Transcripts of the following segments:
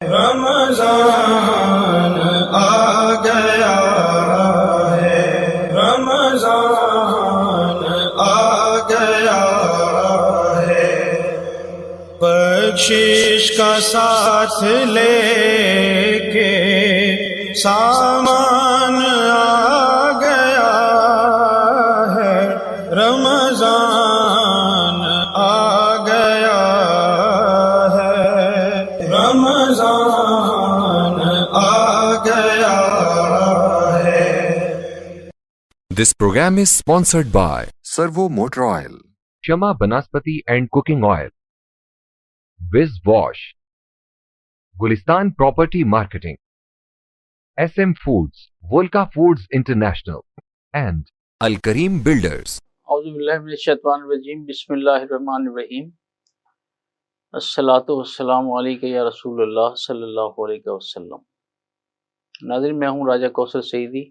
رمضان آ گیا ہے، رمضان آ گیا ہے، بخشش کا ساتھ لے کے سامان آ گیا ہے، رمضان آ گیا ہے، رمضان آ گیا ہے۔ This program is sponsored by Servo Motor Oil, Shama Banaspati and Cooking Oil, Wiz Wash, Gulistan Property Marketing, SM Foods, Volca Foods International, and Al Kareem Builders. اعوذ باللہ من الشیطان الرجیم، بسم اللہ الرحمن الرحیم۔ الصلاۃ والسلام علیک یا رسول اللہ صلی اللہ علیہ وسلم۔ ناظرین، میں ہوں راجہ کوثر سعیدی،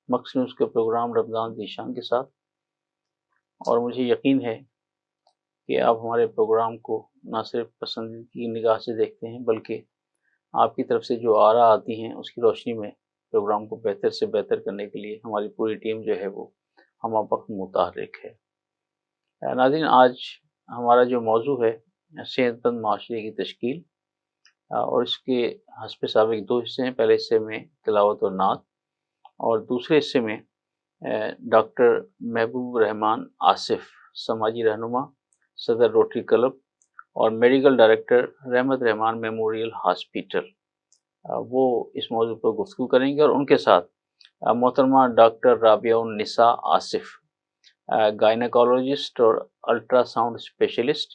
مکس نیوز کے پروگرام رمضان ذیشان کے ساتھ، اور مجھے یقین ہے کہ آپ ہمارے پروگرام کو نہ صرف پسندیدگی کی نگاہ سے دیکھتے ہیں بلکہ آپ کی طرف سے جو آراء آتی ہیں اس کی روشنی میں پروگرام کو بہتر سے بہتر کرنے کے لیے ہماری پوری ٹیم جو ہے وہ ہم وقت متحرک ہے۔ ناظرین، آج ہمارا جو موضوع ہے صحت مند معاشرے کی تشکیل، اور اس کے حسب سابق دو حصے ہیں۔ پہلے حصے میں تلاوت اور نعت، اور دوسرے حصے میں ڈاکٹر محبوب رحمان آصف، سماجی رہنما، صدر روٹری کلب اور میڈیکل ڈائریکٹر رحمت رحمان میموریل ہاسپیٹل، وہ اس موضوع پر گفتگو کریں گے، اور ان کے ساتھ محترمہ ڈاکٹر رابعہ النساء آصف، گائنیکالوجسٹ اور الٹرا ساؤنڈ اسپیشلسٹ،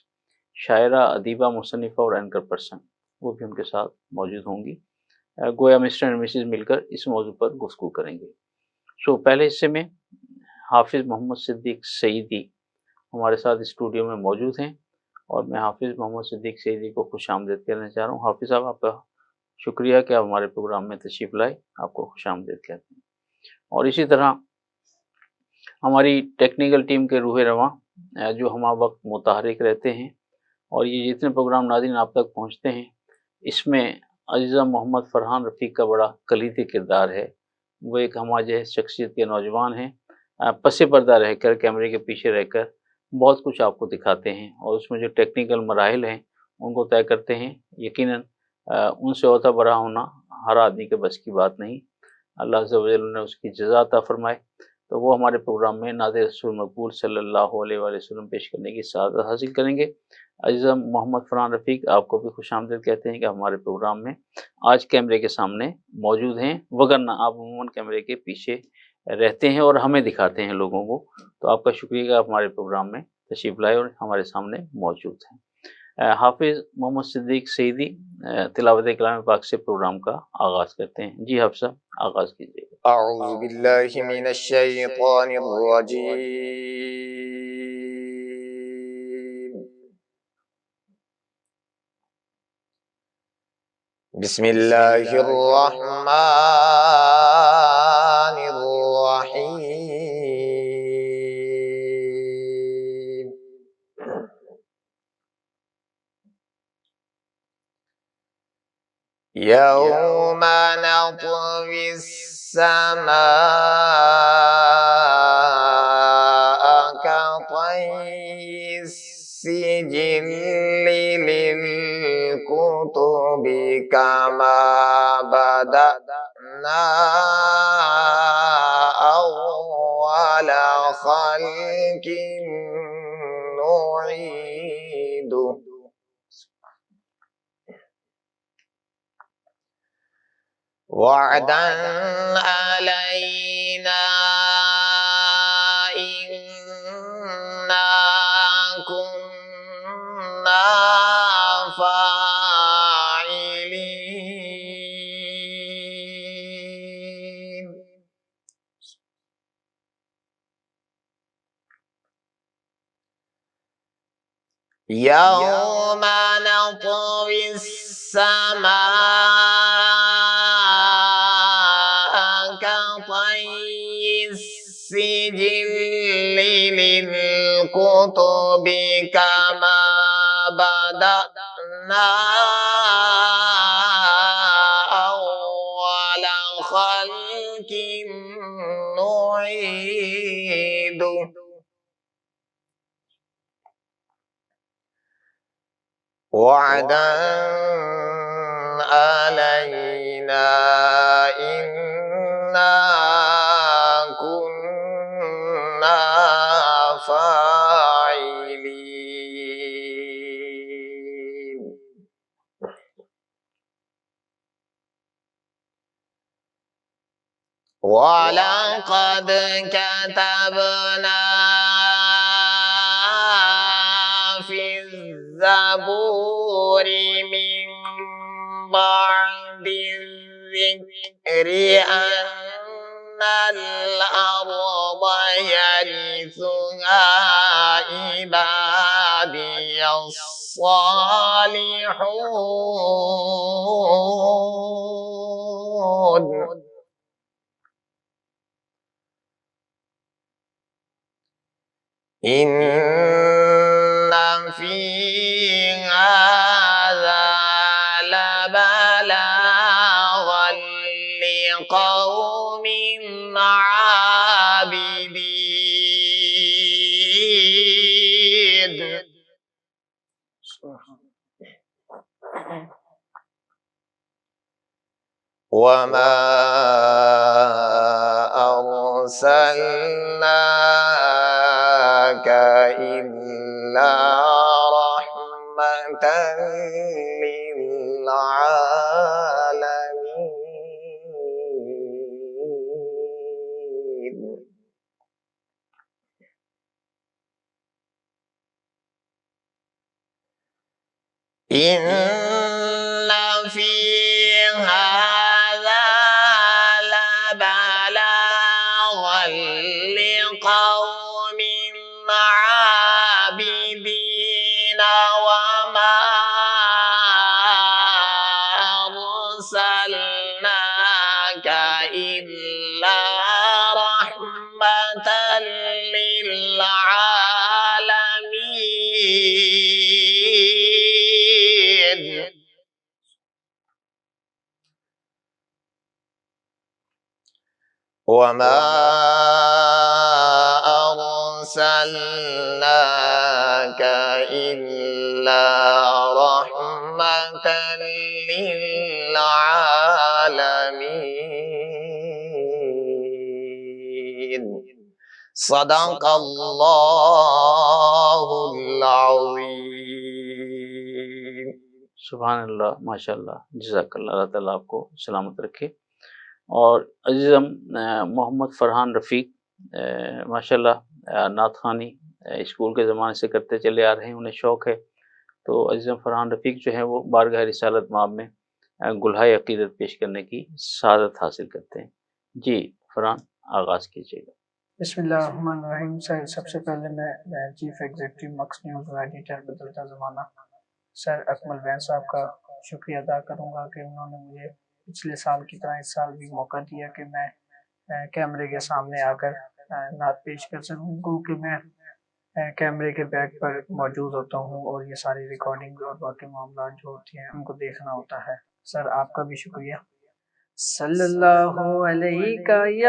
شاعرہ، ادیبہ، مصنفہ اور اینکر پرسن، وہ بھی ان کے ساتھ موجود ہوں گی۔ گویا مسٹر اینڈ مسز مل کر اس موضوع پر گفتگو کریں گے۔ پہلے حصے میں حافظ محمد صدیق سعیدی ہمارے ساتھ اسٹوڈیو میں موجود ہیں، اور میں حافظ محمد صدیق سعیدی کو خوش آمدید کہنا چاہ رہا ہوں۔ حافظ صاحب، آپ کا شکریہ کہ آپ ہمارے پروگرام میں تشریف لائے، آپ کو خوش آمدید کہتے ہیں۔ اور اسی طرح ہماری ٹیکنیکل ٹیم کے روح رواں جو ہم وقت متحرک رہتے ہیں، اور یہ جتنے پروگرام ناظرین آپ تک پہنچتے ہیں اس میں عزیزہ محمد فرحان رفیق کا بڑا کلیدی کردار ہے۔ وہ ایک ہمہ جہیز شخصیت کے نوجوان ہیں، پس پردہ رہ کر، کیمرے کے پیچھے رہ کر بہت کچھ آپ کو دکھاتے ہیں، اور اس میں جو ٹیکنیکل مراحل ہیں ان کو طے کرتے ہیں۔ یقیناً ان سے عہدہ برا ہونا ہر آدمی کے بس کی بات نہیں، اللہ عز و جل نے اس کی جزا عطا فرمائے، تو وہ ہمارے پروگرام میں نعت رسول مقبول صلی اللہ علیہ وآلہ وسلم پیش کرنے کی سعادت حاصل کریں گے۔ عزیزہ محمد فرحان رفیق، آپ کو بھی خوش آمدید کہتے ہیں کہ ہمارے پروگرام میں آج کیمرے کے سامنے موجود ہیں، وگرنہ آپ عموماً کیمرے کے پیچھے رہتے ہیں اور ہمیں دکھاتے ہیں لوگوں کو۔ تو آپ کا شکریہ کہ آپ ہمارے پروگرام میں تشریف لائے اور ہمارے سامنے موجود ہیں۔ حافظ محمد صدیق سعیدی تلاوت کلام پاک سے پروگرام کا آغاز کرتے ہیں۔ جی حافظ صاحب، آغاز کیجیے۔ اعوذ باللہ من الشیطان الرجیم، بسم اللہ الرحمن الرحیم۔ یوم نطوی السماء كطي السجل للكتب كما بدأنا أول خلق نعيده وعدا علينا إنا كنا فاعلين۔ يوم نطوي السماء كطي السجل للكتب الكتب كما بدأنا أول خلق نعيده وعدا علينا إنا كنا فاعلين ولقد كتبنا في الزبور من بعد الذكر أن الأرض يرثها عبادي الصالحون إن في هذا لبلاغا لقوم عابدين وما أرسلناك إلا رحمة للعالمين إن في هذا لبلاغا لقوم عابدين وما أرسلناك إلا رحمة للعالمين وما أرسلناك إلا رحمة للعالمين صدق اللہ العظیم. سبحان اللہ، ماشاء اللہ، جزاک اللہ. اللہ تعالیٰ آپ کو سلامت رکھے. اور عزیزم محمد فرحان رفیق ماشاء اللہ نعت خوانی اسکول کے زمانے سے کرتے چلے آ رہے ہیں، انہیں شوق ہے. تو عزیزم فرحان رفیق جو ہیں وہ بارگاہ رسالت مآب میں گلہائے عقیدت پیش کرنے کی سعادت حاصل کرتے ہیں. جی فرحان، آغاز کیجیے گا. بسم اللہ الرحمن الرحیم. سب سے پہلے میں chief executive mix news editor بدلتا زمانہ سر اکمل وین صاحب کا شکریہ ادا کروں گا کہ انہوں نے مجھے پچھلے سال کی طرح اس سال بھی موقع دیا کہ میں کیمرے کے سامنے آ کر نعت پیش کر سکوں، کیونکہ میں کیمرے کے بیک پر موجود ہوتا ہوں اور یہ ساری ریکارڈنگ اور باقی معاملات جو ہوتی ہیں ان کو دیکھنا ہوتا ہے. سر آپ کا بھی شکریہ. صلی اللہ علیہ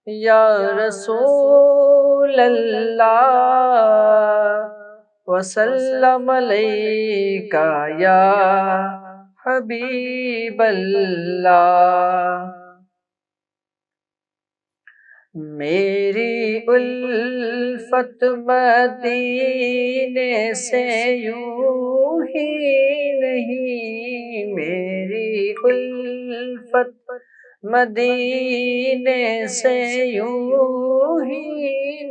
یا رسول اللہ وسلم علیکہ یا حبیب اللہ. میری الفت مدینے سے یوں ہی نہیں، میری الفت مدینے سے یوں ہی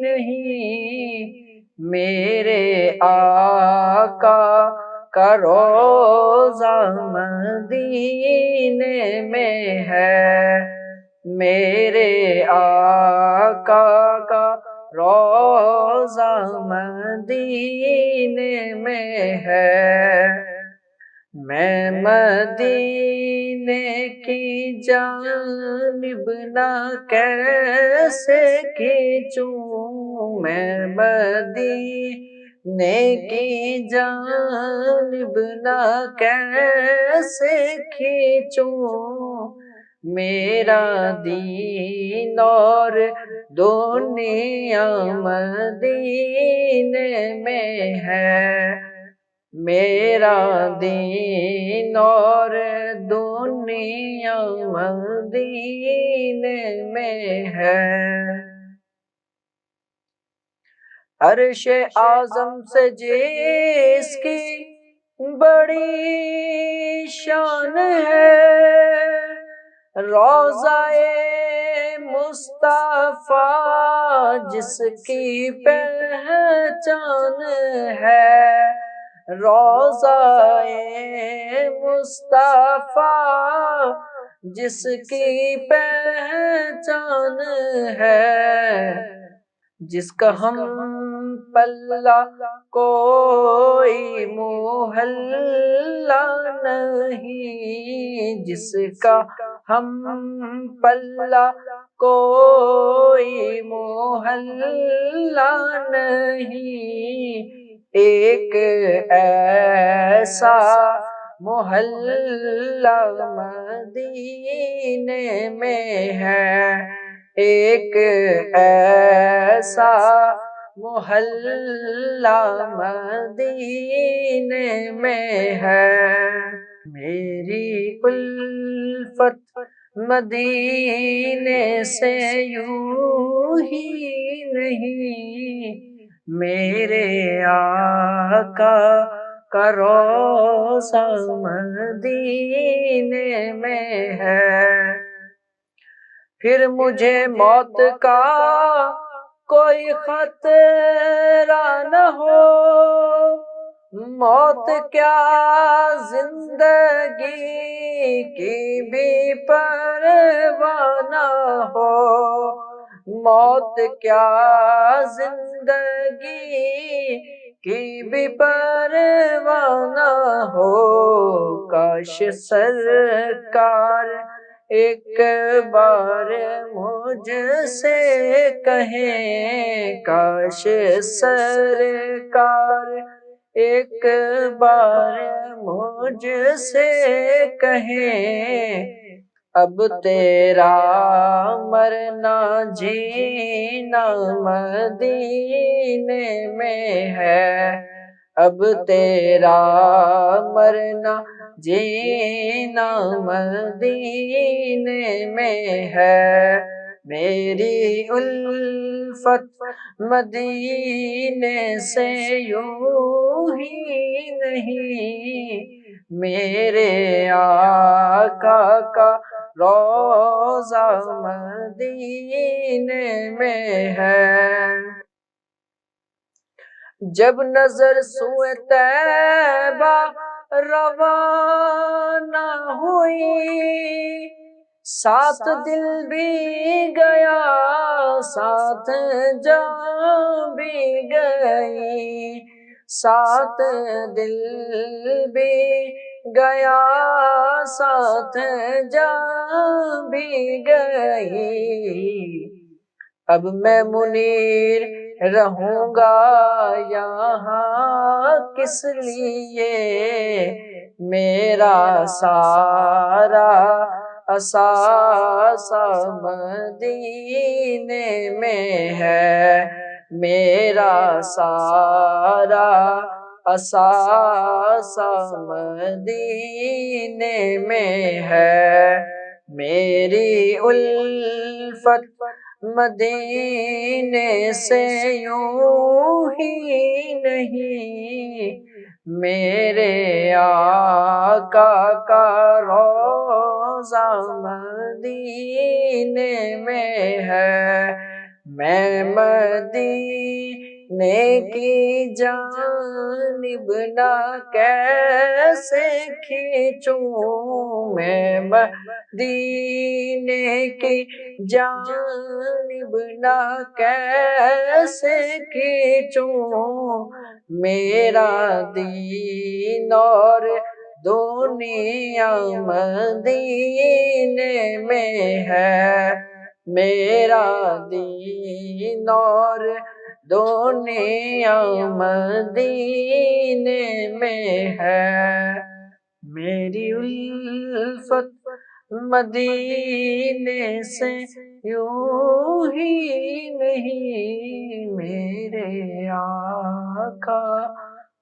نہیں، میرے آقا کا روضہ مدینے میں ہے، میرے آقا کا روضہ مدینے میں ہے. میں مدینے کی جانب نہ کیسے کھینچوں، میں مدینے کی جانب نہ کیسے کھینچوں، میرا دین اور دنیا مدینے میں ہے، میرا دین اور دنیا مدینے میں ہے۔ عرش اعظم سے جس کی بڑی شان ہے، روضہ مصطفیٰ جس کی پہچان ہے، روضہ مصطفیٰ جس کی پہچان ہے، جس کا ہم پلہ کوئی محلہ نہیں، جس کا ہم پلہ کوئی محلہ نہیں، ایک ایسا محلہ مدینے میں ہے، ایک ایسا محلہ مدینے میں ہے۔ میری الفت مدینے سے یوں ہی نہیں، میرے آقا کا روضہ مدینے میں ہے۔ پھر مجھے موت کا کوئی خطرہ نہ ہو، موت کیا زندگی کی بھی پرواہ نہ ہو، موت کیا زندگی کی بھی پرواہ نہ ہو، کاش سرکار ایک بار مجھ سے کہیں، کاش سرکار ایک بار مجھ سے کہیں، اب تیرا مرنا جینا مدینے میں ہے، اب تیرا مرنا جینا مدینے میں ہے۔ میری الفت مدینے سے یوں ہی نہیں، میرے آقا کا روضہ مدینے میں ہے۔ جب نظر سوئے طیبہ روانہ ہوئی، ساتھ دل بھی گیا ساتھ جان بھی گئی، ساتھ دل بھی گیا ساتھ جان بھی گئی، اب میں منیر رہوں گا یہاں کس لیے، میرا سارا اثاثہ مدینے میں ہے، میرا سارا اثاثہ مدینے میں ہے۔ میری الفت مدینے سے یوں ہی نہیں، میرے آقا کا روضہ مدینے میں ہے، میں مدینے کی جانب نہ کیسے کھینچوں، میں مدینے کی جانب نہ کیسے کھینچوں، میرا دین اور دنیا مدینے میں ہے، میرا دین اور دنیا مدینے میں ہے، میری الفت مدینے سے یوں ہی نہیں، میرے آقا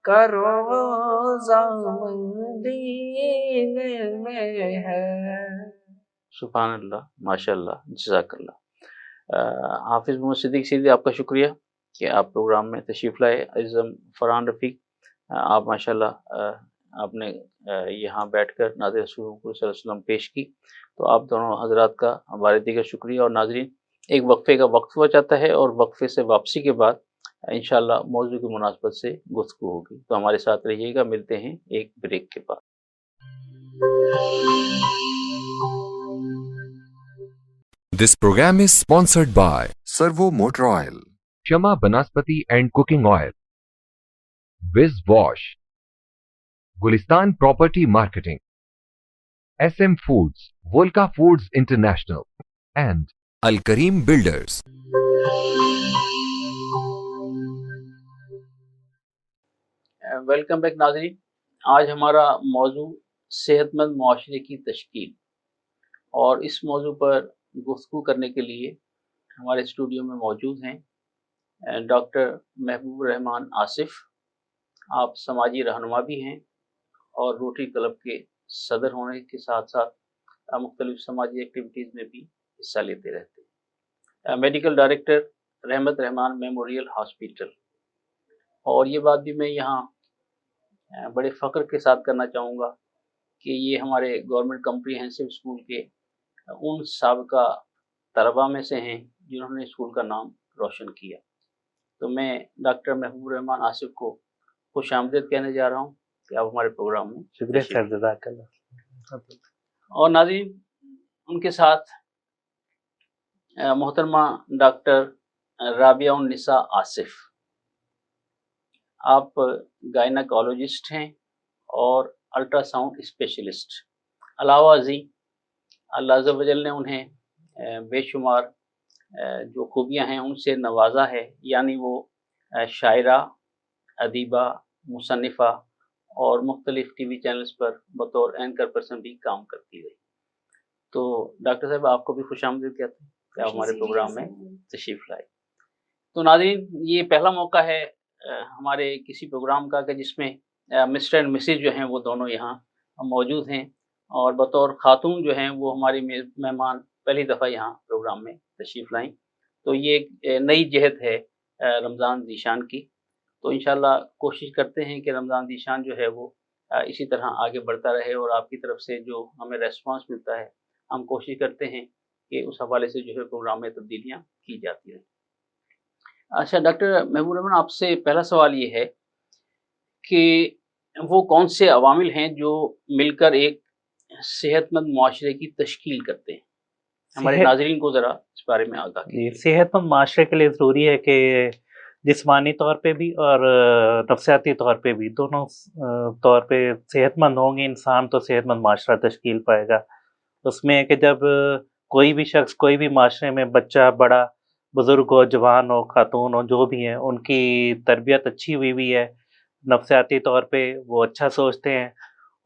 کا روضہ مدینے میں ہے۔ سبحان اللہ، ماشاء اللہ، جزاک اللہ۔ حافظ محمد صدیق سیدھی، آپ کا شکریہ کہ آپ پروگرام میں تشریف لائے۔ عزم فرحان رفیق، آپ ماشاءاللہ آپ نے یہاں بیٹھ کر نعت رسول صلی اللہ علیہ وسلم پیش کی، تو آپ دونوں حضرات کا ہمارے دیگر شکریہ۔ اور ناظرین، ایک وقفے کا وقت ہوا جاتا ہے اور وقفے سے واپسی کے بعد انشاءاللہ موضوع کی مناسبت سے گفتگو ہوگی، تو ہمارے ساتھ رہیے گا۔ ملتے ہیں ایک بریک کے بعد۔ This program is sponsored by Servo Motor Oil, Shama Banaspati and Cooking Oil, Wiz Wash, Gulistan Property Marketing, SM Foods, Volca Foods International, and Al Kareem Builders. Welcome back ناظرین، آج ہمارا موضوع صحت مند معاشرے کی تشکیل، اور اس موضوع پر گفتگو کرنے کے لیے ہمارے اسٹوڈیو میں موجود ہیں ڈاکٹر محبوب الرحمان آصف۔ آپ سماجی رہنما بھی ہیں اور روٹری کلب کے صدر ہونے کے ساتھ ساتھ مختلف سماجی ایکٹیویٹیز میں بھی حصہ لیتے رہتے ہیں۔ میڈیکل ڈائریکٹر رحمت رحمان میموریل ہاسپٹل، اور یہ بات بھی میں یہاں بڑے فخر کے ساتھ کرنا چاہوں گا کہ یہ ہمارے گورنمنٹ کمپریہنسو اسکول کے ان سابقہ طلباء میں سے ہیں جنہوں نے اسکول کا نام روشن کیا۔ تو میں ڈاکٹر محبوب الرحمان آصف کو خوش آمدید کہنے جا رہا ہوں کہ آپ ہمارے پروگرام میں شکریہ سر، جزاک اللہ۔ اور ناظرین، ان کے ساتھ محترمہ ڈاکٹر رابعہ النساء آصف، آپ گائناکالوجسٹ ہیں اور الٹرا ساؤنڈ اسپیشلسٹ۔ علاوہ ازیں اللہ عز و جل نے انہیں بے شمار جو خوبیاں ہیں ان سے نوازا ہے، یعنی وہ شاعرہ، ادیبہ، مصنفہ اور مختلف ٹی وی چینلز پر بطور اینکر پرسن بھی کام کرتی رہی۔ تو ڈاکٹر صاحب، آپ کو بھی خوش آمدید کہتے ہیں کہ آپ ہمارے پروگرام میں تشریف لائے۔ تو ناظرین، یہ پہلا موقع ہے ہمارے کسی پروگرام کا کہ جس میں مسٹر اینڈ مسز جو ہیں وہ دونوں یہاں موجود ہیں، اور بطور خاتون جو ہیں وہ ہماری مہمان پہلی دفعہ یہاں پروگرام میں تشریف لائیں۔ تو یہ ایک نئی جہت ہے رمضان ذیشان کی، تو انشاءاللہ کوشش کرتے ہیں کہ رمضان ذیشان جو ہے وہ اسی طرح آگے بڑھتا رہے، اور آپ کی طرف سے جو ہمیں ریسپانس ملتا ہے ہم کوشش کرتے ہیں کہ اس حوالے سے جو ہے پروگرام میں تبدیلیاں کی جاتی رہیں۔ اچھا ڈاکٹر محبوب الرحمان، آپ سے پہلا سوال یہ ہے کہ وہ کون سے عوامل ہیں جو مل کر ایک صحت مند معاشرے کی تشکیل کرتے ہیں؟ ہمارے ناظرین کو ذرا اس بارے میں آگاہ کیجیے۔ صحت مند معاشرے کے لیے ضروری ہے کہ جسمانی طور پہ بھی اور نفسیاتی طور پہ بھی، دونوں طور پہ صحت مند ہوں گے انسان تو صحت مند معاشرہ تشکیل پائے گا۔ اس میں ہے کہ جب کوئی بھی شخص کوئی بھی معاشرے میں، بچہ، بڑا، بزرگ ہو، جوان ہو، خاتون ہو، جو بھی ہیں، ان کی تربیت اچھی ہوئی ہے، نفسیاتی طور پہ وہ اچھا سوچتے ہیں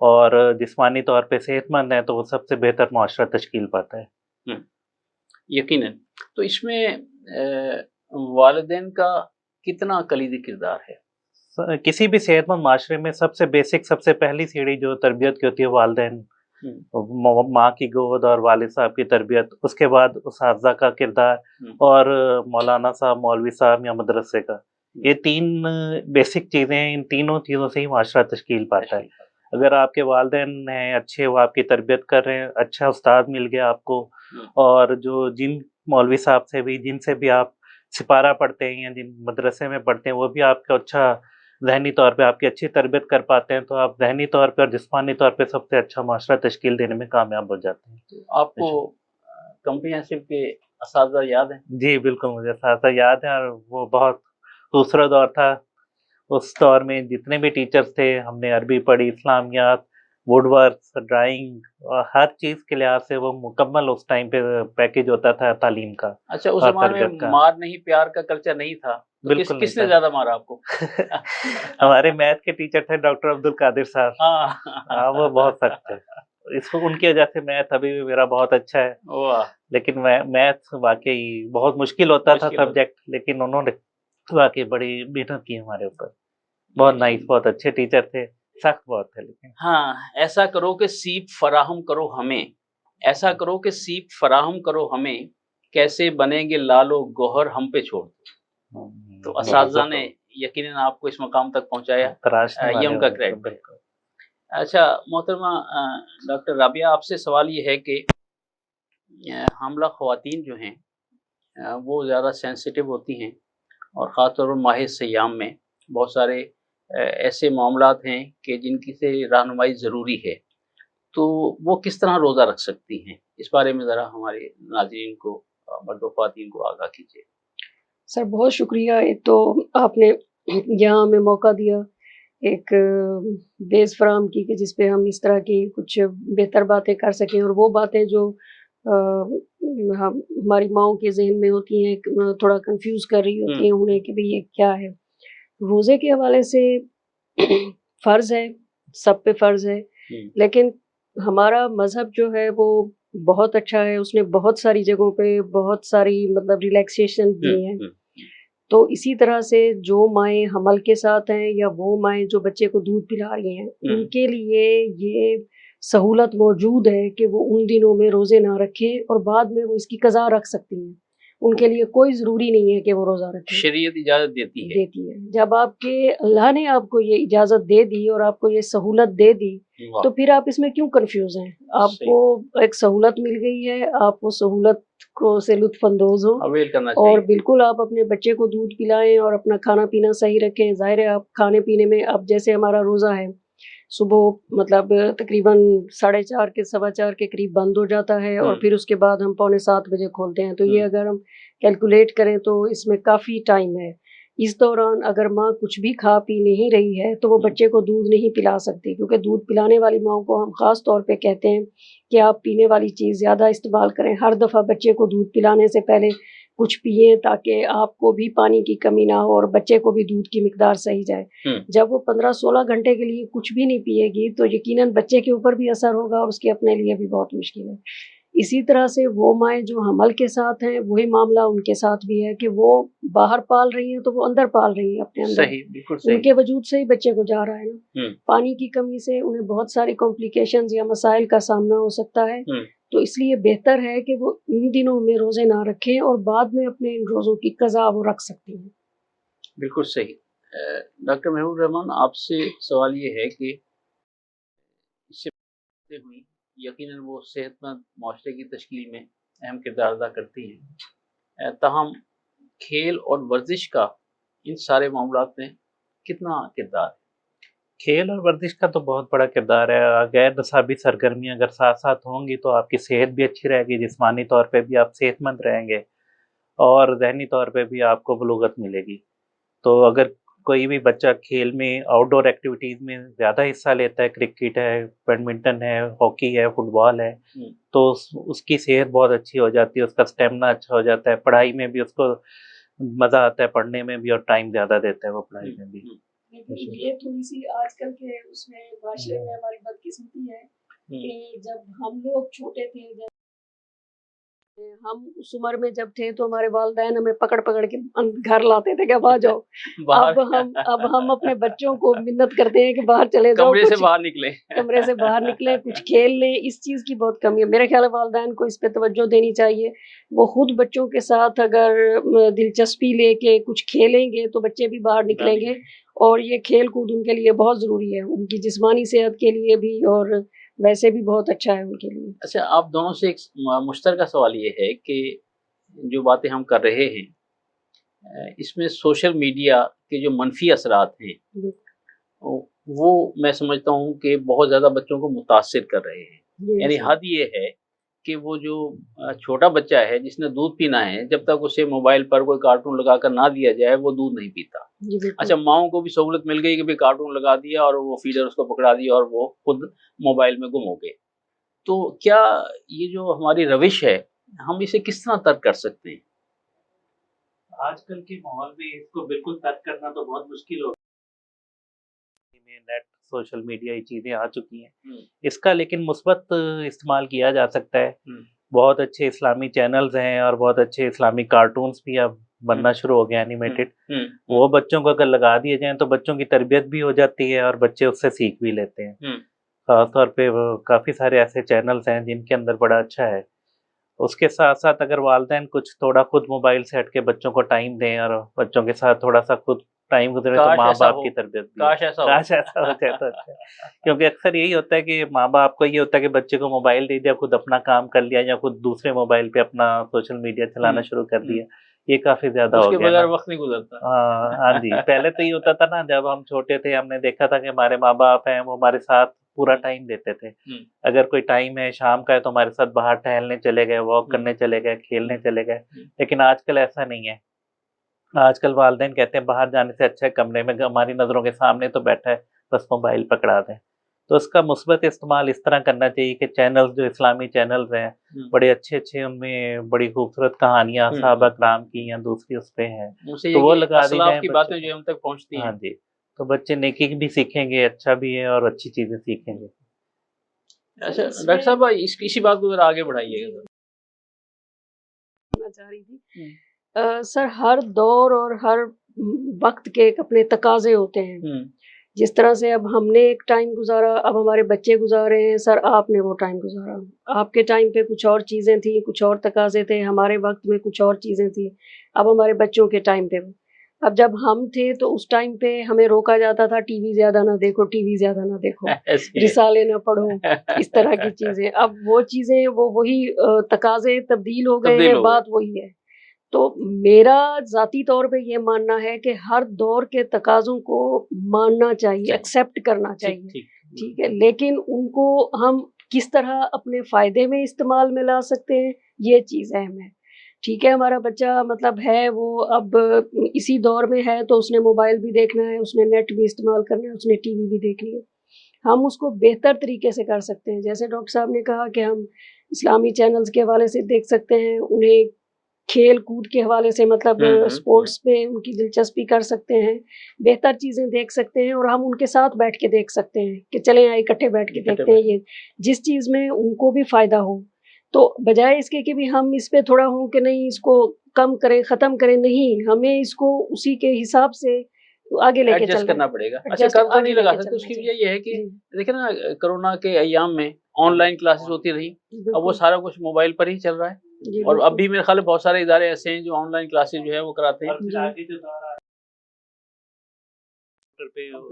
اور جسمانی طور پہ صحت مند ہیں، تو وہ سب سے بہتر معاشرہ تشکیل پاتا ہے۔ یقیناً۔ تو اس میں والدین کا کتنا کلیدی کردار ہے؟ کسی بھی صحت مند معاشرے میں سب سے بیسک، سب سے پہلی سیڑھی جو تربیت کی ہوتی ہے والدین، ماں کی گود اور والد صاحب کی تربیت، اس کے بعد اساتذہ کا کردار اور مولانا صاحب، مولوی صاحب یا مدرسے کا، یہ تین بیسک چیزیں ہیں۔ ان تینوں چیزوں سے ہی معاشرہ تشکیل پاتا ہے۔ اگر آپ کے والدین ہیں اچھے، وہ آپ کی تربیت کر رہے ہیں، اچھا استاد مل گیا آپ کو، اور جو جن مولوی صاحب سے بھی، جن سے بھی آپ سپارہ پڑھتے ہیں یا جن مدرسے میں پڑھتے ہیں، وہ بھی آپ کا اچھا ذہنی طور پہ آپ کی اچھی تربیت کر پاتے ہیں، تو آپ ذہنی طور پہ اور جسمانی طور پہ سب سے اچھا معاشرہ تشکیل دینے میں کامیاب ہو جاتے ہیں۔ آپ کو کمپریہنسو کے اساتذہ یاد ہیں؟ جی بالکل، مجھے اساتذہ یاد ہیں، اور وہ بہت دوسرا دور تھا۔ اس دور میں جتنے بھی ٹیچرز تھے، ہم نے عربی پڑھی، اسلامیات، ووڈ ورک، ڈرائنگ، اور ہر چیز کے لحاظ سے وہ مکمل اس ٹائم پہ پیکیج ہوتا تھا تعلیم کا اچھا، اس اور زمانے تربیت میں کا۔ مار نہیں پیار کا کلچر نہیں تھا، تو بالکل کس نہیں نے تھا۔ زیادہ مارا آپ کو؟ ہمارے میتھ کے ٹیچر تھے ڈاکٹر عبد القادر صاحب، ہاں وہ بہت سخت تھے، اس کو ان کی وجہ سے میتھ ابھی بھی میرا بہت اچھا ہے، واہ، لیکن میتھ واقعی بہت مشکل ہوتا تھا مشکل ہوتا۔ سبجیکٹ، لیکن انہوں نے واقعی بڑی محنت کی ہمارے اوپر، بہت نائس، بہت اچھے ٹیچر تھے، سخت بہت تھے لیکن۔ ہاں، ایسا کرو کہ سیپ فراہم کرو ہمیں، ایسا کرو کہ سیپ فراہم کرو ہمیں، کیسے بنیں گے لال و گوہر ہم پہ چھوڑ دو۔ تو اساتذہ نے یقیناً آپ کو اس مقام تک پہنچایا، تراشنے یہ والے ان کا ہوتے ہیں، کریڈٹ ہے۔ بالکل۔ اچھا محترمہ ڈاکٹر رابعہ، آپ سے سوال یہ ہے کہ حاملہ خواتین جو ہیں وہ زیادہ سینسیٹیو ہوتی ہیں، اور خاص طور پر ماہ سیام میں بہت سارے ایسے معاملات ہیں کہ جن کی سے رہنمائی ضروری ہے، تو وہ کس طرح روزہ رکھ سکتی ہیں؟ اس بارے میں ذرا ہمارے ناظرین کو، مرد و خواتین کو آگاہ کیجیے۔ سر بہت شکریہ، ایک تو آپ نے یہاں ہمیں موقع دیا، ایک بیس فراہم کی کہ جس پہ ہم اس طرح کی کچھ بہتر باتیں کر سکیں، اور وہ باتیں جو ہماری ماؤں کے ذہن میں ہوتی ہیں، تھوڑا کنفیوز کر رہی ہوتی ہیں انہیں کہ بھئی یہ کیا ہے۔ روزے کے حوالے سے فرض ہے، سب پہ فرض ہے، لیکن ہمارا مذہب جو ہے وہ بہت اچھا ہے، اس نے بہت ساری جگہوں پہ بہت ساری مطلب ریلیکسیشن دی ہیں۔ تو اسی طرح سے جو مائیں حمل کے ساتھ ہیں یا وہ مائیں جو بچے کو دودھ پلا رہی ہیں، ان کے لیے یہ سہولت موجود ہے کہ وہ ان دنوں میں روزے نہ رکھیں اور بعد میں وہ اس کی قضا رکھ سکتی ہیں، ان کے لیے کوئی ضروری نہیں ہے کہ وہ روزہ رکھیں۔ شریعت اجازت دیتی ہے۔ جب آپ کے اللہ نے آپ کو یہ اجازت دے دی اور آپ کو یہ سہولت دے دی، تو پھر آپ اس میں کیوں کنفیوز ہیں؟ آپ کو ایک سہولت مل گئی ہے، آپ وہ سہولت کو سے لطف اندوز ہو، اویل کرنا چاہیے، اور بالکل آپ اپنے بچے کو دودھ پلائیں اور اپنا کھانا پینا صحیح رکھیں۔ ظاہر ہے آپ کھانے پینے میں، اب جیسے ہمارا روزہ ہے صبح مطلب تقریباً 4:30 کے 4:15 کے قریب بند ہو جاتا ہے، اور پھر اس کے بعد ہم 6:45 بجے کھولتے ہیں، تو یہ اگر ہم کیلکولیٹ کریں تو اس میں کافی ٹائم ہے۔ اس دوران اگر ماں کچھ بھی کھا پی نہیں رہی ہے تو وہ بچے کو دودھ نہیں پلا سکتی، کیونکہ دودھ پلانے والی ماؤں کو ہم خاص طور پہ کہتے ہیں کہ آپ پینے والی چیز زیادہ استعمال کریں، ہر دفعہ بچے کو دودھ پلانے سے پہلے کچھ پئیں تاکہ آپ کو بھی پانی کی کمی نہ ہو اور بچے کو بھی دودھ کی مقدار صحیح جائے۔ جب وہ 15-16 گھنٹے کے لیے کچھ بھی نہیں پیے گی تو یقیناً بچے کے اوپر بھی اثر ہوگا اور اس کے اپنے لیے بھی بہت مشکل ہے۔ اسی طرح سے وہ مائیں جو حمل کے ساتھ ہیں، وہی معاملہ ان کے ساتھ بھی ہے کہ وہ باہر پال رہی ہیں تو وہ اندر پال رہی ہیں اپنے اندر، صحیح، بالکل صحیح، ان کے وجود سے ہی بچے کو جا رہا ہے نا۔ پانی کی کمی سے انہیں بہت ساری کمپلیکیشنز یا مسائل کا سامنا ہو سکتا ہے، تو اس لیے بہتر ہے کہ وہ ان دنوں میں روزے نہ رکھیں اور بعد میں اپنے ان روزوں کی قضا وہ رکھ سکتی ہیں۔ بالکل صحیح۔ ڈاکٹر محبوب الرحمان، آپ سے سوال یہ ہے کہ اس سے ہوئی یقیناً وہ صحت مند معاشرے کی تشکیل میں اہم کردار ادا کرتی ہیں، تاہم کھیل اور ورزش کا ان سارے معاملات میں کتنا کردار ہے؟ کھیل اور ورزش کا تو بہت بڑا کردار ہے، غیر نصابی سرگرمیاں اگر ساتھ ساتھ ہوں گی تو آپ کی صحت بھی اچھی رہے گی، جسمانی طور پہ بھی آپ صحت مند رہیں گے اور ذہنی طور پہ بھی آپ کو بلوغت ملے گی۔ تو اگر کوئی بھی بچہ کھیل میں آؤٹ ڈور ایکٹیویٹیز میں زیادہ حصہ لیتا ہے، کرکٹ ہے، بیڈمنٹن ہے، ہاکی ہے، فٹ بال ہے، تو اس کی صحت بہت اچھی ہو جاتی ہے، اس کا اسٹیمنا اچھا ہو جاتا ہے، پڑھائی میں بھی اس کو مزہ آتا ہے، پڑھنے میں بھی، اور ٹائم زیادہ دیتا ہے وہ پڑھائی میں بھی۔ یہ تھوڑی سی آج کل کے اس میں معاشرے میں ہماری بدقسمتی ہے کہ جب ہم لوگ چھوٹے تھے، جب ہم اس عمر میں جب تھے تو ہمارے والدین ہمیں پکڑ پکڑ کے گھر لاتے تھے کہ باہر جاؤ۔ اب ہم اپنے بچوں کو منت کرتے ہیں کہ باہر چلے جاؤ، کمرے سے باہر نکلیں، کمرے سے باہر نکلیں، کچھ کھیل لیں۔ اس چیز کی بہت کمی ہے، میرے خیال ہے والدین کو اس پہ توجہ دینی چاہیے۔ وہ خود بچوں کے ساتھ اگر دلچسپی لے کے کچھ کھیلیں گے تو بچے بھی باہر نکلیں گے، اور یہ کھیل کود ان کے لیے بہت ضروری ہے، ان کی جسمانی صحت کے لیے بھی اور ویسے بھی بہت اچھا ہے ان کے لیے۔ اچھا، آپ دونوں سے ایک مشترکہ سوال یہ ہے کہ جو باتیں ہم کر رہے ہیں اس میں سوشل میڈیا کے جو منفی اثرات ہیں وہ میں سمجھتا ہوں کہ بہت زیادہ بچوں کو متاثر کر رہے ہیں، یعنی حد یہ ہے کہ وہ جو چھوٹا بچہ ہے جس نے دودھ پینا ہے، جب تک اسے موبائل پر کوئی کارٹون لگا کر نہ دیا جائے وہ دودھ نہیں پیتا۔ جی بالکل۔ اچھا، ماؤں کو بھی سہولت مل گئی کہ بھی کارٹون لگا دیا اور وہ فیڈر اس کو پکڑا دیا اور وہ خود موبائل میں گم ہو گئے۔ تو کیا یہ جو ہماری روش ہے ہم اسے کس طرح ترک کر سکتے ہیں؟ آج کل کے ماحول میں اس کو بالکل ترک کرنا تو بہت مشکل ہو نیٹ سوشل میڈیا یہ چیزیں آ چکی ہیں، اس کا لیکن مثبت استعمال کیا جا سکتا ہے۔ بہت اچھے اسلامی چینلز ہیں اور بہت اچھے اسلامی کارٹونز بھی اب بننا شروع ہو گیا اینیمیٹڈ، وہ بچوں کو اگر لگا دیے جائیں تو بچوں کی تربیت بھی ہو جاتی ہے اور بچے اس سے سیکھ بھی لیتے ہیں۔ خاص طور پہ کافی سارے ایسے چینلز ہیں جن کے اندر بڑا اچھا ہے۔ اس کے ساتھ ساتھ اگر والدین کچھ تھوڑا خود موبائل سے ہٹ کے بچوں کو ٹائم دیں اور بچوں کے ساتھ تھوڑا سا خود ٹائم گزرے تو ماں باپ کی تربیت بھی کاش ایسا ہو جائے تو اچھا، کیونکہ اکثر یہی ہوتا ہے کہ ماں باپ کو یہ ہوتا ہے کہ بچے کو موبائل دے دیا، خود اپنا کام کر لیا یا خود دوسرے موبائل پہ اپنا سوشل میڈیا چلانا شروع کر دیا، یہ کافی زیادہ ہو گیا۔ بغیر وقت نہیں گزرتا۔ ہاں جی، پہلے تو یہ ہوتا تھا نا، جب ہم چھوٹے تھے ہم نے دیکھا تھا کہ ہمارے ماں باپ ہیں وہ ہمارے ساتھ پورا ٹائم دیتے تھے۔ اگر کوئی ٹائم ہے شام کا ہے تو ہمارے ساتھ باہر ٹہلنے چلے گئے، واک کرنے چلے گئے، کھیلنے چلے گئے، لیکن آج کل ایسا نہیں ہے۔ آج کل والدین کہتے ہیں باہر جانے سے اچھا ہے کمرے میں ہماری نظروں کے سامنے تو بیٹھا ہے، بس موبائل پکڑا دیں۔ تو اس کا مثبت استعمال اس طرح کرنا چاہیے کہ چینلز جو اسلامی چینلز ہیں بڑے اچھے اچھے، ان میں بڑی خوبصورت کہانیاں صحابہ کرام کی یا دوسری اس پہ ہیں تو وہ لگا دی جائیں، کی باتیں جو ہم تک پہنچتی ہیں۔ ہاں جی، تو بچے نیکی بھی سیکھیں گے، اچھا بھی ہے اور اچھی چیزیں سیکھیں گے۔ اچھا ڈاکٹر صاحب، اسی بات کو ذرا آگے بڑھائیے گا۔ چاہ رہی تھی سر، ہر دور اور ہر وقت کے ایک اپنے تقاضے ہوتے ہیں۔ جس طرح سے اب ہم نے ایک ٹائم گزارا، اب ہمارے بچے گزارے ہیں، سر آپ نے وہ ٹائم گزارا، آپ کے ٹائم پہ کچھ اور چیزیں تھیں، کچھ اور تقاضے تھے، ہمارے وقت میں کچھ اور چیزیں تھیں، اب ہمارے بچوں کے ٹائم پہ۔ اب جب ہم تھے تو اس ٹائم پہ ہمیں روکا جاتا تھا ٹی وی زیادہ نہ دیکھو، ٹی وی زیادہ نہ دیکھو، رسالے نہ پڑھو، اس طرح کی چیزیں۔ اب وہ چیزیں وہی تقاضے تبدیل ہو گئے ہیں، بات وہی ہے۔ تو میرا ذاتی طور پہ یہ ماننا ہے کہ ہر دور کے تقاضوں کو ماننا چاہیے، ایکسیپٹ کرنا چاہیے، ٹھیک ہے، لیکن ان کو ہم کس طرح اپنے فائدے میں استعمال میں لا سکتے ہیں یہ چیز اہم ہے۔ ٹھیک ہے، ہمارا بچہ مطلب ہے وہ اب اسی دور میں ہے تو اس نے موبائل بھی دیکھنا ہے، اس نے نیٹ بھی استعمال کرنا ہے، اس نے ٹی وی بھی دیکھنی ہے۔ ہم اس کو بہتر طریقے سے کر سکتے ہیں، جیسے ڈاکٹر صاحب نے کہا کہ ہم اسلامی چینلز کے حوالے سے دیکھ سکتے ہیں، انہیں کھیل کود کے حوالے سے مطلب سپورٹس پہ ان کی دلچسپی کر سکتے ہیں، بہتر چیزیں دیکھ سکتے ہیں، اور ہم ان کے ساتھ بیٹھ کے دیکھ سکتے ہیں کہ چلیں اکٹھے بیٹھ کے دیکھتے ہیں، یہ جس چیز میں ان کو بھی فائدہ ہو۔ تو بجائے اس کے کہ بھی ہم اس پہ تھوڑا ہوں کہ نہیں اس کو کم کریں، ختم کریں، نہیں، ہمیں اس کو اسی کے حساب سے آگے لے کے چلنا کرنا پڑے گا۔ اچھا، قرض نہیں لگا سکتے، اس کی وجہ یہ ہے کہ دیکھیں نا، کرونا کے ایام میں آن لائن کلاسز ہوتی رہی، اب وہ سارا کچھ موبائل پر ہی چل رہا ہے، اور اب بھی میرے خیال بہت سارے ادارے ایسے ہیں جو آن لائن کلاسز جو ہے وہ کراتے ہیں۔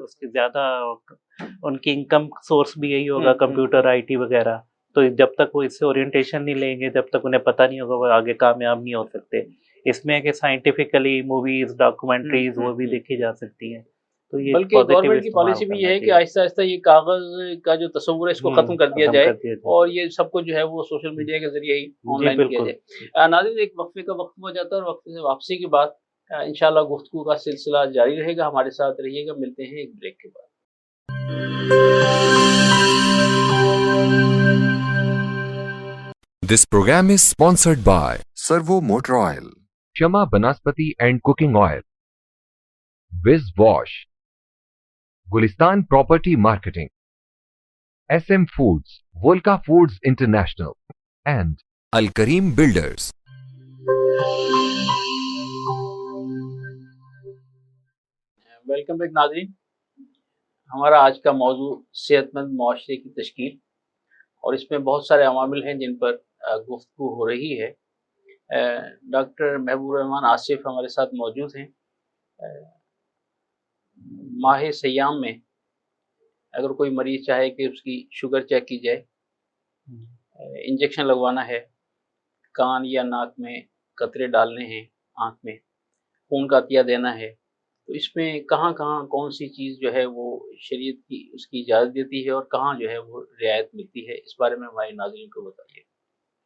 اس کے زیادہ ان کی انکم سورس بھی یہی ہوگا، کمپیوٹر، آئی ٹی وغیرہ، تو جب تک وہ اس سے اورینٹیشن نہیں لیں گے، جب تک انہیں پتہ نہیں ہوگا، وہ آگے کامیاب نہیں ہو سکتے۔ اس میں کہ سائنٹیفکلی موویز، ڈاکومنٹریز وہ بھی دیکھی جا سکتی ہیں۔ تو یہ بلکہ گورنمنٹ کی پالیسی بھی یہ ہے کہ آہستہ آہستہ یہ کاغذ کا جو تصور ہے اس کو ختم کر دیا جائے، اور یہ سب کچھ جو ہے وہ سوشل میڈیا کے ذریعے ہی آن لائن کیا جائے۔ ناظرین، ایک وقفے کا وقت ہو جاتا ہے، اور وقفے سے واپسی کے بعد انشاءاللہ گفتگو کا سلسلہ جاری رہے گا، ہمارے ساتھ رہیے گا، ملتے ہیں ایک بریک کے بعد۔ This program is sponsored by Servo Motor Oil, Shama Banaspati and Cooking Oil, Viz Wash, Gulistan Property Marketing, SM Foods, Volca Foods International, and Al Kareem Builders. Welcome back ناظرین، ہمارا آج کا موضوع صحت مند معاشرے کی تشکیل، اور اس میں بہت سارے عوامل ہیں جن پر گفتگو ہو رہی ہے۔ ڈاکٹر محبوب الرحمان آصف ہمارے ساتھ موجود ہیں۔ ماہ سیام میں اگر کوئی مریض چاہے کہ اس کی شوگر چیک کی جائے، انجیکشن لگوانا ہے، کان یا ناک میں قطرے ڈالنے ہیں، آنکھ میں خون کا عطیہ دینا ہے، تو اس میں کہاں کہاں کون سی چیز جو ہے وہ شریعت کی اس کی اجازت دیتی ہے، اور کہاں جو ہے وہ رعایت ملتی ہے، اس بارے میں ہمارے ناظرین کو بتائیے۔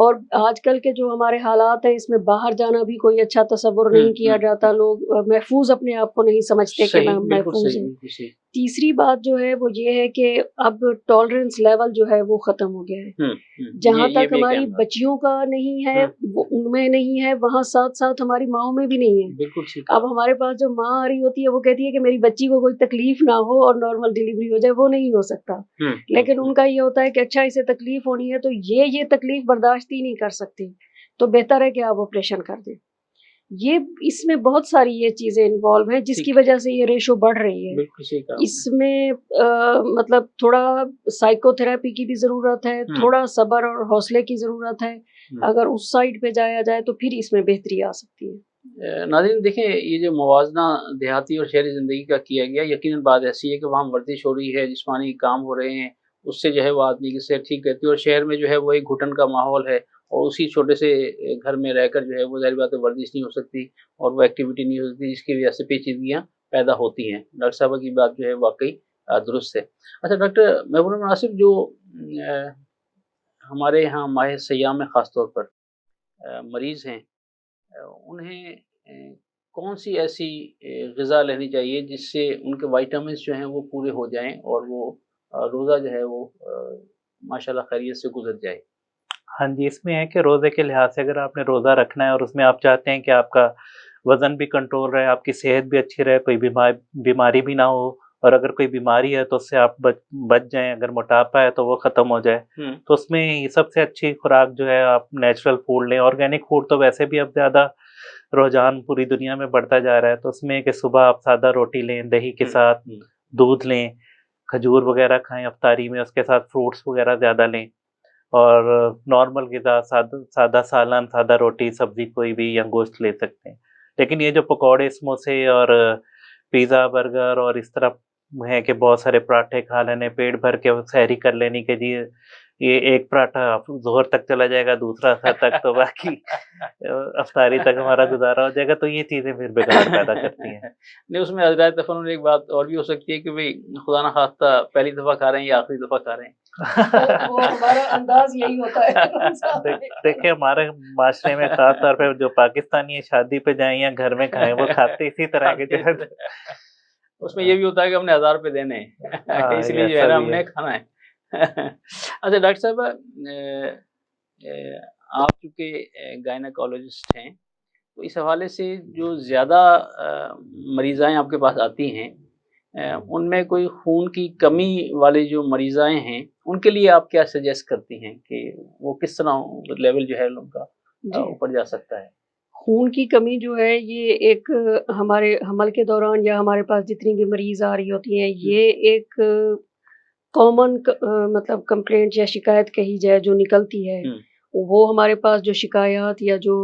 اور آج کل کے جو ہمارے حالات ہیں اس میں باہر جانا بھی کوئی اچھا تصور نہیں کیا جاتا، لوگ محفوظ اپنے آپ کو نہیں سمجھتے کہ میں محفوظ ہوں۔ تیسری بات جو ہے وہ یہ ہے کہ اب ٹالرنس لیول جو ہے وہ ختم ہو گیا ہے، جہاں تک ہماری بچیوں کا نہیں ہے وہ ان میں نہیں ہے، وہاں ساتھ ساتھ ہماری ماؤں میں بھی نہیں ہے۔ بالکل اب ہمارے پاس جو ماں آ رہی ہوتی ہے وہ کہتی ہے کہ میری بچی کو کوئی تکلیف نہ ہو اور نارمل ڈیلیوری ہو جائے، وہ نہیں ہو سکتا، لیکن ان کا یہ ہوتا ہے کہ اچھا اسے تکلیف ہونی ہے تو یہ تکلیف برداشت ہی نہیں کر سکتی، تو بہتر ہے کہ آپ آپریشن کر دیں۔ یہ اس میں بہت ساری یہ چیزیں انوالو ہیں جس کی وجہ سے یہ ریشو بڑھ رہی ہے۔ اس میں مطلب تھوڑا سائیکو تھراپی کی بھی ضرورت ہے، تھوڑا صبر اور حوصلے کی ضرورت ہے، اگر اس سائڈ پہ جایا جائے تو پھر اس میں بہتری آ سکتی ہے۔ ناظرین دیکھیں، یہ جو موازنہ دیہاتی اور شہری زندگی کا کیا گیا، یقیناً بات ایسی ہے کہ وہاں ورزش ہو رہی ہے، جسمانی کام ہو رہے ہیں، اس سے جو ہے وہ آدمی کی صحت ٹھیک رہتی ہے، اور شہر میں جو ہے وہ ایک گھٹن کا ماحول ہے، اور اسی چھوٹے سے گھر میں رہ کر جو ہے وہ ظاہر بات ہے ورزش نہیں ہو سکتی اور وہ ایکٹیویٹی نہیں ہو سکتی، جس کی وجہ سے پیچیدگیاں پیدا ہوتی ہیں۔ ڈاکٹر صاحبہ کی بات جو ہے واقعی درست ہے۔ اچھا ڈاکٹر محبوب مناسب، جو ہمارے یہاں ماہ سیام میں خاص طور پر مریض ہیں، انہیں کون سی ایسی غذا لینی چاہیے جس سے ان کے وائٹامنس جو ہیں وہ پورے ہو جائیں اور وہ روزہ جو ہے وہ ماشاءاللہ خیریت سے گزر جائے؟ ہاں جی، اس میں ہے کہ روزے کے لحاظ سے اگر آپ نے روزہ رکھنا ہے اور اس میں آپ چاہتے ہیں کہ آپ کا وزن بھی کنٹرول رہے، آپ کی صحت بھی اچھی رہے، کوئی بیماری بھی نہ ہو، اور اگر کوئی بیماری ہے تو اس سے آپ بچ جائیں، اگر موٹاپا ہے تو وہ ختم ہو جائے، تو اس میں سب سے اچھی خوراک جو ہے آپ نیچرل فوڈ لیں۔ آرگینک فوڈ تو ویسے بھی اب زیادہ رجحان پوری دنیا میں بڑھتا جا رہا ہے، تو اس میں کہ صبح آپ سادہ روٹی لیں دہی کے ساتھ، دودھ لیں، کھجور وغیرہ کھائیں افطاری میں، اس کے ساتھ فروٹس وغیرہ زیادہ لیں، اور نارمل غذا سادہ سالن، سادہ روٹی، سبزی کوئی بھی یا گوشت لے سکتے ہیں۔ لیکن یہ جو پکوڑے، سموسے اور پیزا، برگر اور اس طرح ہے کہ بہت سارے پراٹھے کھا لینے پیٹ بھر کے سحری کر لینے کے لیے، یہ ایک پراٹھا ظہر تک چلا جائے گا، دوسرا اثر تک، تو باقی افطاری تک ہمارا گزارا ہو جائے گا، تو یہ چیزیں پھر بگاڑ پیدا کرتی ہیں۔ نہیں، اس میں حضرات تفنن ایک بات اور بھی ہو سکتی ہے کہ بھئی خدا نہ خواستہ پہلی دفعہ کھا رہے ہیں یا آخری دفعہ کھا رہے ہیں، وہ ہمارا انداز یہی ہوتا ہے۔ دیکھیں ہمارے معاشرے میں خاص طور پہ جو پاکستانی شادی پہ جائیں یا گھر میں کھائیں، وہ کھاتے اسی طرح کے جو ہے، اس میں یہ بھی ہوتا ہے کہ ہم نے 1000 روپے دینے ہیں، اس لیے جو ہے نا ہم نے کھانا ہے۔ اچھا ڈاکٹر صاحب، آپ چونکہ گائنیکالوجسٹ ہیں، تو اس حوالے سے جو زیادہ مریضائیں آپ کے پاس آتی ہیں، ان میں کوئی خون کی کمی والے جو مریضائیں ہیں، ان کے لیے آپ کیا سجیسٹ کرتی ہیں کہ وہ کس طرح لیول جو ہے ان کا اوپر جا سکتا ہے؟ خون کی کمی جو ہے یہ ایک ہمارے حمل کے دوران یا ہمارے پاس جتنی بھی مریض آ رہی ہوتی ہیں، یہ ایک کامن مطلب کمپلینٹ یا شکایت کہی جائے جو نکلتی ہے، وہ ہمارے پاس جو شکایات یا جو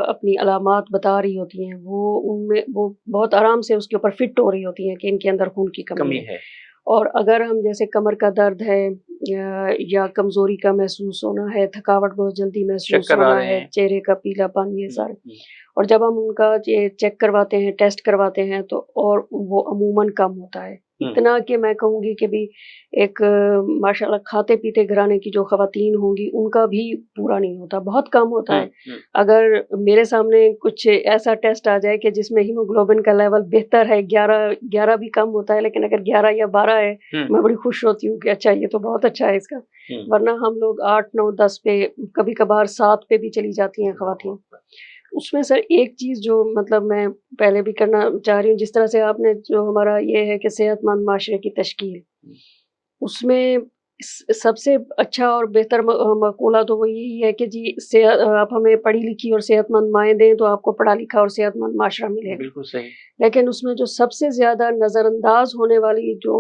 اپنی علامات بتا رہی ہوتی ہیں، وہ ان میں وہ بہت آرام سے اس کے اوپر فٹ ہو رہی ہوتی ہیں کہ ان کے اندر خون کی کمی ہے۔ اور اگر ہم جیسے کمر کا درد ہے یا کمزوری کا محسوس ہونا ہے، تھکاوٹ بہت جلدی محسوس ہونا ہے، چہرے کا پیلا پن، یہ سارے، اور جب ہم ان کا یہ چیک کرواتے ہیں، ٹیسٹ کرواتے ہیں، تو اور وہ عموماً کم ہوتا ہے، اتنا کہ میں کہوں گی کہ بھی ایک ماشاءاللہ کھاتے پیتے گھرانے کی جو خواتین ہوں گی ان کا بھی پورا نہیں ہوتا، بہت کم ہوتا ہے۔ اگر میرے سامنے کچھ ایسا ٹیسٹ آ جائے کہ جس میں ہیموگلوبن کا لیول بہتر ہے، 11 بھی کم ہوتا ہے، لیکن اگر 11 یا 12 ہے، میں بڑی خوش ہوتی ہوں کہ اچھا یہ تو بہت اچھا ہے اس کا، ورنہ ہم لوگ 8، 9، 10 پہ، کبھی کبھار 7 پہ بھی چلی جاتی ہیں خواتین۔ اس میں سر ایک چیز جو مطلب میں پہلے بھی کرنا چاہ رہی ہوں، جس طرح سے آپ نے جو ہمارا یہ ہے کہ صحت مند معاشرے کی تشکیل، اس میں سب سے اچھا اور بہتر مقولہ تو وہ یہی ہے کہ جی آپ ہمیں پڑھی لکھی اور صحت مند مائیں دیں تو آپ کو پڑھا لکھا اور صحت مند معاشرہ ملے گا۔ بالکل صحیح۔ لیکن اس میں جو سب سے زیادہ نظر انداز ہونے والی جو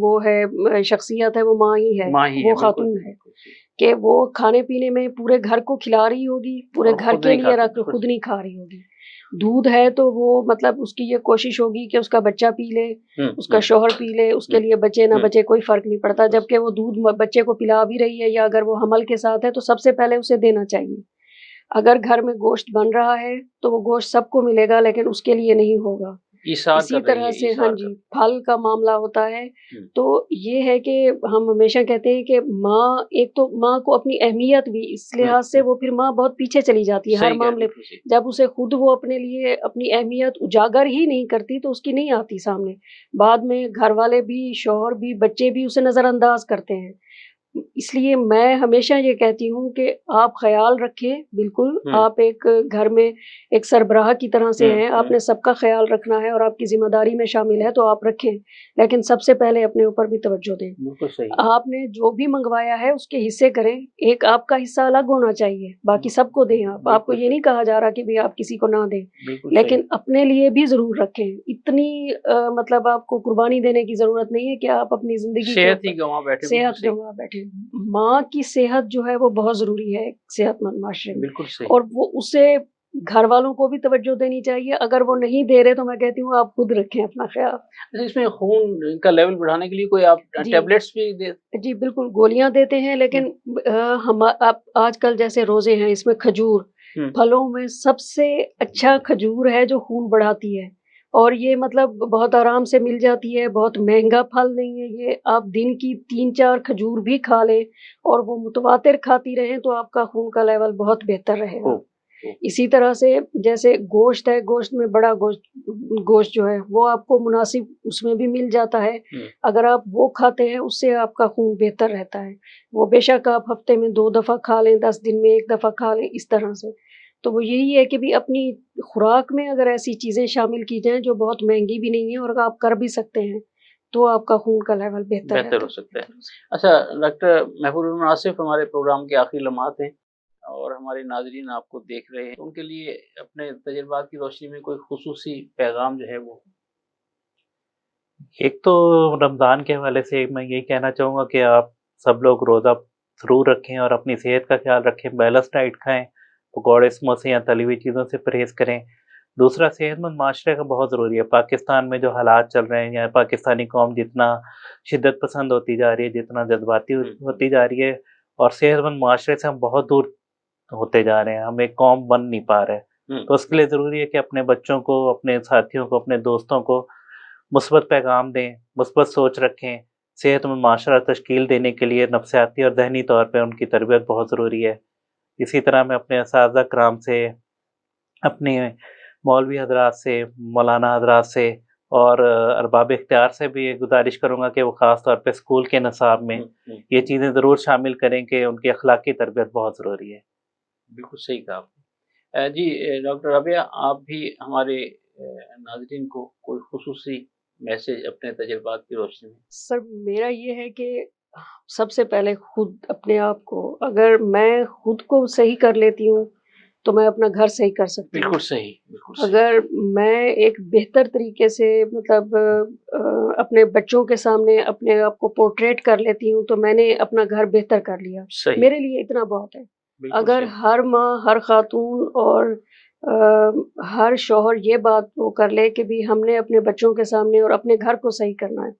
وہ ہے شخصیت ہے، وہ ماں ہی ہے، وہ خاتون ہے، کہ وہ کھانے پینے میں پورے گھر کو کھلا رہی ہوگی، پورے گھر کے لیے رکھ خود نہیں کھا رہی ہوگی۔ دودھ ہے تو وہ مطلب اس کی یہ کوشش ہوگی کہ اس کا بچہ پی لے، اس کا شوہر پی لے، اس کے لیے بچے نہ بچے کوئی فرق نہیں پڑتا، جبکہ وہ دودھ بچے کو پلا بھی رہی ہے یا اگر وہ حمل کے ساتھ ہے تو سب سے پہلے اسے دینا چاہیے۔ اگر گھر میں گوشت بن رہا ہے تو وہ گوشت سب کو ملے گا، لیکن اس کے لیے نہیں ہوگا، اسی طرح سے ہاں جی پھل کا معاملہ ہوتا ہے. تو یہ ہے کہ ہم ہمیشہ کہتے ہیں کہ ماں ایک تو ماں کو اپنی اہمیت بھی اس لحاظ سے وہ پھر ماں بہت پیچھے چلی جاتی ہے ہر معاملے. جب اسے خود وہ اپنے لیے اپنی اہمیت اجاگر ہی نہیں کرتی تو اس کی نہیں آتی سامنے. بعد میں گھر والے بھی شوہر بھی بچے بھی اسے نظر انداز کرتے ہیں. اس لیے میں ہمیشہ یہ کہتی ہوں کہ آپ خیال رکھیں. بالکل آپ ایک گھر میں ایک سربراہ کی طرح سے ہیں, آپ نے سب کا خیال رکھنا ہے اور آپ کی ذمہ داری میں شامل ہے تو آپ رکھیں, لیکن سب سے پہلے اپنے اوپر بھی توجہ دیں. آپ نے جو بھی منگوایا ہے اس کے حصے کریں, ایک آپ کا حصہ الگ ہونا چاہیے, باقی سب کو دیں. آپ کو یہ نہیں کہا جا رہا کہ بھی آپ کسی کو نہ دیں, لیکن اپنے لیے بھی ضرور رکھیں. اتنی مطلب آپ کو قربانی دینے کی ضرورت نہیں ہے کہ آپ اپنی زندگی صحت گنوا بیٹھے. ماں کی صحت جو ہے وہ بہت ضروری ہے صحت مند معاشرے میں. بالکل صحیح. اور وہ اسے گھر والوں کو بھی توجہ دینی چاہیے. اگر وہ نہیں دے رہے تو میں کہتی ہوں آپ خود رکھیں اپنا خیال. اس میں خون کا لیول بڑھانے کے لیے کوئی آپ ٹیبلٹس بھی جی بالکل گولیاں دیتے ہیں, لیکن ہم آج کل جیسے روزے ہیں اس میں کھجور, پھلوں میں سب سے اچھا کھجور ہے جو خون بڑھاتی ہے, اور یہ مطلب بہت آرام سے مل جاتی ہے, بہت مہنگا پھل نہیں ہے یہ. آپ دن کی 3-4 کھجور بھی کھا لیں اور وہ متواتر کھاتی رہیں تو آپ کا خون کا لیول بہت بہتر رہے گا. اسی طرح سے جیسے گوشت ہے, گوشت میں بڑا گوشت جو ہے وہ آپ کو مناسب اس میں بھی مل جاتا ہے. اگر آپ وہ کھاتے ہیں اس سے آپ کا خون بہتر رہتا ہے. وہ بے شک آپ ہفتے میں 2 دفعہ کھا لیں, 10 دن میں 1 دفعہ کھا لیں, اس طرح سے. تو وہ یہی ہے کہ بھی اپنی خوراک میں اگر ایسی چیزیں شامل کی جائیں جو بہت مہنگی بھی نہیں ہیں اور آپ کر بھی سکتے ہیں تو آپ کا خون کا لیول بہتر ہو سکتا ہے. اچھا ڈاکٹر محبوب الرحمن آصف, ہمارے پروگرام کے آخری لمحات ہیں اور ہمارے ناظرین آپ کو دیکھ رہے ہیں, ان کے لیے اپنے تجربات کی روشنی میں کوئی خصوصی پیغام جو ہے وہ. ایک تو رمضان کے حوالے سے میں یہی کہنا چاہوں گا کہ آپ سب لوگ روزہ ضرور رکھیں اور اپنی صحت کا خیال رکھیں, بیلنس ڈائٹ کھائیں, پکوڑے سموسے یا تلی ہوئی چیزوں سے پرہیز کریں. دوسرا صحت مند معاشرے کا بہت ضروری ہے. پاکستان میں جو حالات چل رہے ہیں, یا پاکستانی قوم جتنا شدت پسند ہوتی جا رہی ہے, جتنا جذباتی ہوتی جا رہی ہے, اور صحت مند معاشرے سے ہم بہت دور ہوتے جا رہے ہیں, ہم ایک قوم بن نہیں پا رہے. تو اس کے لیے ضروری ہے کہ اپنے بچوں کو, اپنے ساتھیوں کو, اپنے دوستوں کو مثبت پیغام دیں, مثبت سوچ رکھیں. صحت مند معاشرہ تشکیل دینے کے لیے نفسیاتی اور ذہنی طور پہ ان کی تربیت بہت ضروری ہے. اسی طرح میں اپنے اساتذہ کرام سے, اپنے مولوی حضرات سے, مولانا حضرات سے اور ارباب اختیار سے بھی گزارش کروں گا کہ وہ خاص طور پہ اسکول کے نصاب میں یہ چیزیں ضرور شامل کریں کہ ان کی اخلاقی تربیت بہت ضروری ہے. بالکل صحیح کہا آپ نے. جی ڈاکٹر رابعہ, آپ بھی ہمارے ناظرین کو کوئی خصوصی میسج اپنے تجربات کی روشنی میں. سر میرا یہ ہے کہ سب سے پہلے خود اپنے آپ کو, اگر میں خود کو صحیح کر لیتی ہوں تو میں اپنا گھر صحیح کر سکتی ہوں. بالکل صحیح. اگر میں ایک بہتر طریقے سے مطلب اپنے بچوں کے سامنے اپنے آپ کو پورٹریٹ کر لیتی ہوں تو میں نے اپنا گھر بہتر کر لیا. میرے لیے اتنا بہت ہے. اگر ہر ماں, ہر خاتون اور ہر شوہر یہ بات وہ کر لے کہ بھی ہم نے اپنے بچوں کے سامنے اور اپنے گھر کو صحیح کرنا ہے,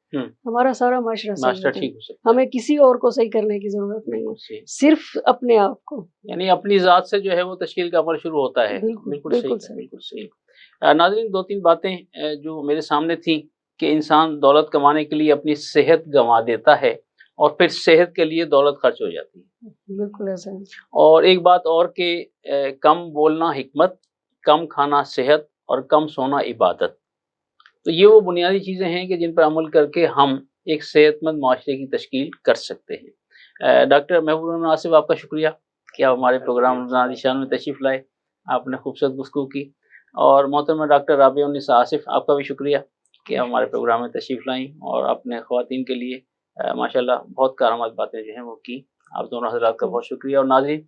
ہمارا سارا معاشرہ صحیح ہے. ہمیں کسی اور کو صحیح کرنے کی ضرورت نہیں ہے, صرف اپنے آپ کو, یعنی اپنی ذات سے جو ہے وہ تشکیل کا عمل شروع ہوتا ہے. بالکل صحیح. ناظرین, 2-3 باتیں جو میرے سامنے تھیں کہ انسان دولت کمانے کے لیے اپنی صحت گنوا دیتا ہے اور پھر صحت کے لیے دولت خرچ ہو جاتی ہے. بالکل ایسا ہے. اور ایک بات اور کہ کم بولنا حکمت, کم کھانا صحت اور کم سونا عبادت. تو یہ وہ بنیادی چیزیں ہیں کہ جن پر عمل کر کے ہم ایک صحت مند معاشرے کی تشکیل کر سکتے ہیں. ڈاکٹر محبوب الرحمن آصف, آپ کا شکریہ کہ آپ ہمارے پروگرام رمضان ذیشان میں تشریف لائے, آپ نے خوبصورت گفتگو کی. اور محترمہ ڈاکٹر رابعہ النساء آصف, آپ کا بھی شکریہ کہ آپ ہمارے پروگرام میں تشریف لائیں اور اپنے خواتین کے لیے ماشاءاللہ بہت کارآمد باتیں جو ہیں وہ کی. آپ دونوں حضرات کا بہت شکریہ. اور ناظرین,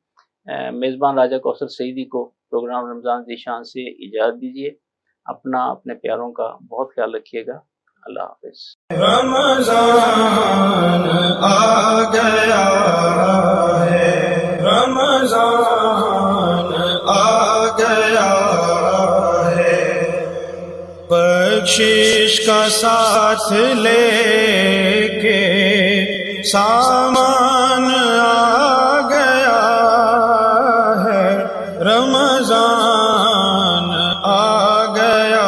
میزبان راجہ کوثر سعیدی کو پروگرام رمضان ذیشان سے اجازت دیجیے. اپنے پیاروں کا بہت خیال رکھیے گا. اللہ حافظ. رمضان آ گیا ہے, رمضان آ گیا ہے, بخشش کا ساتھ لے کے سامان آ گیا ہے, رمضان آ گیا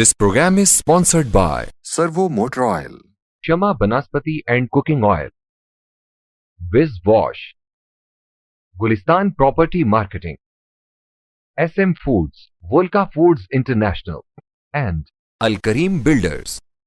This program is sponsored by Servo Motor Oil, Shama Banaspati and Cooking Oil, Viz Wash, Gulistan Property Marketing, SM Foods, Volca Foods International, and Al Kareem Builders.